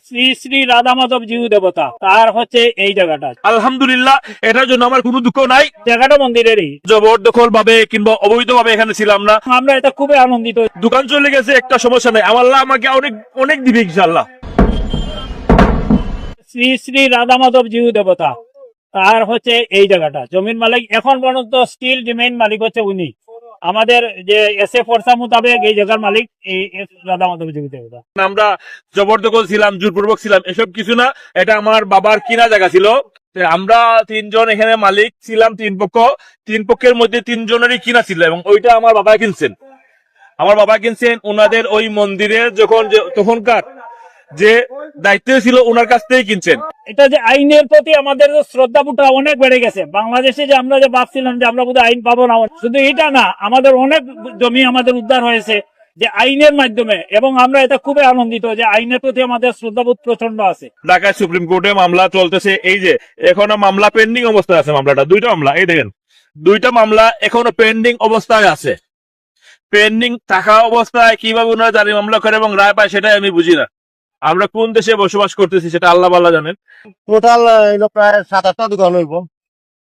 শ্রী শ্রী রাধা মাধব জিউ দেবতা, তার হচ্ছে এই জায়গাটা। আলহামদুলিল্লাহ, এটার জন্য আমার কোনো দুঃখ নাই। জায়গাটা মন্দিরেরই। জবরদখল ভাবে কিংবা অবৈধ ভাবে এখানে ছিলাম না। আমরা এটা খুবই আনন্দিত। দোকান চলে গেছে, একটা সমস্যা নাই, আমার আল্লাহ আমাকে অনেক অনেক দিবে ইনশাআল্লাহ। শ্রী শ্রী রাধা মাধব জিউ দেবতা, তার হচ্ছে এই জায়গাটা। জমির মালিক এখন পর্যন্ত স্টিল রিমেইন মালিক হচ্ছে উনি। আমাদের যে এসএ ফোর্সা মোতাবেক এই জায়গার মালিক এই রাধা মাধব জিউ দেবতা। আমরা জবরদখল ছিলাম, জোরপূর্বক ছিলাম, এসব কিছু না। এটা আমার বাবার কিনা জায়গা ছিল। আমরা তিনজন এখানে মালিক ছিলাম, তিন পক্ষের মধ্যে তিনজনেরই কিনা ছিল, এবং ওইটা আমার বাবা কিনছেন। ওনাদের ওই মন্দিরে তখনকার যে দায়িত্ব ছিল ওনার কাছ থেকে কিনছেন। এটা যে আইনের প্রতি আমাদের শ্রদ্ধাবোধটা অনেক বেড়ে গেছে। বাংলাদেশে যে আমরা যে ভাবছিলাম যে আমরা বোধহয় আইন পাবো না, শুধু এটা না, আমাদের অনেক জমি আমাদের উদ্ধার হয়েছে যে আইনের মাধ্যমে, এবং আমরা এটা খুবই আনন্দিত যে আইনের প্রতি আমাদের শ্রদ্ধাবোধ প্রচন্ড আছে। ঢাকায় সুপ্রিম কোর্টে মামলা চলতেছে, এই যে এখনো মামলা পেন্ডিং অবস্থায় আছে। মামলাটা দুইটা মামলা, এই দেখেন দুইটা মামলা এখনো পেন্ডিং অবস্থায় আছে। পেন্ডিং থাকা অবস্থায় কিভাবে ওনারা জারি মামলা করে এবং রায় পায় সেটাই আমি বুঝি না। আমরা কোন দেশে বসবাস করতেছি সেটা আল্লাহ আল্লাহ জানেন। টোটাল প্রায় 7-8টা দোকান হইব।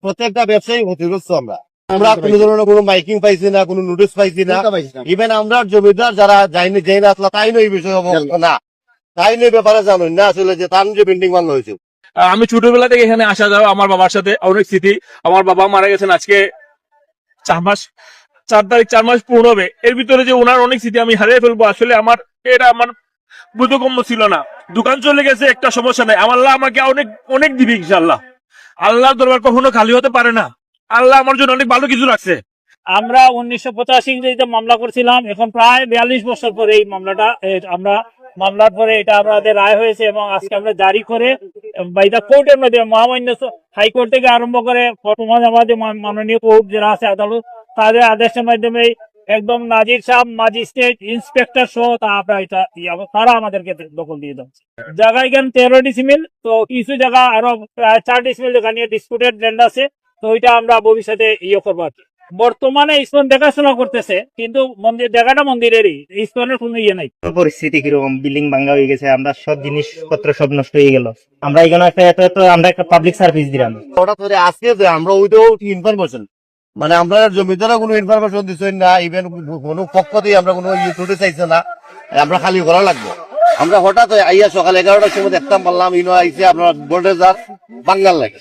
প্রত্যেকটা ব্যবসায়ী ক্ষতিগ্রস্ত। আমরা কোনো ধরনের কোনো মাইকিং পাইছি না, কোনো নোটিশ পাইছি না। ইভেন আমরা জমিদার যারা যাইনি আসলে তাই নয় এই বিষয়ে অবগত না, তাই নয় ব্যাপারে জানুন না আসলে যে তার যে বিল্ডিং বানানো হয়েছে। আমি ছোটবেলা থেকে এখানে আসা যাওয়া, আমার বাবার সাথে অনেক স্মৃতি। আমার বাবা মারা গেছেন আজকে 4 তারিখ, 4 মাস পূর্ণ হবে। এর ভিতরে যে ওনার অনেক স্মৃতি আমি হারিয়ে ফেলবো, আসলে এটা আমার বোধগম্য ছিল না। দোকান চলে গেছে, একটা সমস্যা নাই, আমার আল্লাহ আমাকে অনেক অনেক দিবে ইনশাআল্লাহ। আল্লাহর দরবার কখনো খালি হতে পারে না। আল্লাহ আমার জন্য অনেক ভালো কিছু রাখছে। আমরা 1985 মামলা করছিলাম, এখন প্রায় 42 বছর পরে এই মামলাটা আমরা মামলার পরে এটা আমাদের রায় হয়েছে, এবং আজকে আমরা জারি করে বাইদা কোর্টের মাধ্যমে মহামান্য হাইকোর্ট থেকে আরম্ভ করে আমাদের মাননীয় কোর্ট যারা আছে আদালত, তাদের আদেশের মাধ্যমে একদম নাজির সাহেব, ম্যাজিস্ট্রেট, ইন্সপেক্টর সহ তারা আমাদেরকে দখল দিয়ে দিচ্ছে। জায়গা এখানে 13 ডিসিমিল, তো কিছু জায়গা আরো 4 ডিসিমিল জায়গা নিয়ে ডিসপুটেড ল্যান্ড আছে। তো ওইটা আমরা ভবিষ্যতে করবো আর কি। বর্তমানে ইসলাম দেখাশোনা করতেছে, কিন্তু জায়গাটা মন্দিরেরই, ইসলামের কোনো নাই। পরিস্থিতি কিরকম, বিল্ডিং ভাঙ্গা হয়ে গেছে, আমরা সব জিনিসপত্র সব নষ্ট হয়ে গেল। আমরা এখানে আমরা একটা পাবলিক সার্ভিস দিলাম। হঠাৎ করে আজকে যে আমরা ওইটাও ইনফরমেশন, মানে আমরা জমিদারা কোনো ইনফরমেশন দিচ্ছেন না, ইভেন কোনো পক্ষ দিয়ে আমরা কোনো নোটিশ চাইছে না, আমরা খালি করা লাগবে। আমরা হঠাৎ আইয়া সকাল 11টার সময় দেখতাম পারলাম ইনো আইসে আপনার ভোল্টেজার বাঙ্গাল লাগে।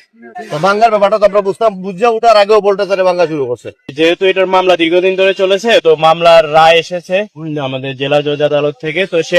তো বাঙ্গার ব্যাপারটা তো আমরা বুঝে উঠার আগেও ভোল্টেজারে বাঙ্গা শুরু করছে। যেহেতু এটার মামলা দীর্ঘদিন ধরে চলেছে, তো মামলার রায় এসেছে আমাদের জেলা জজ আদালত থেকে, তো সে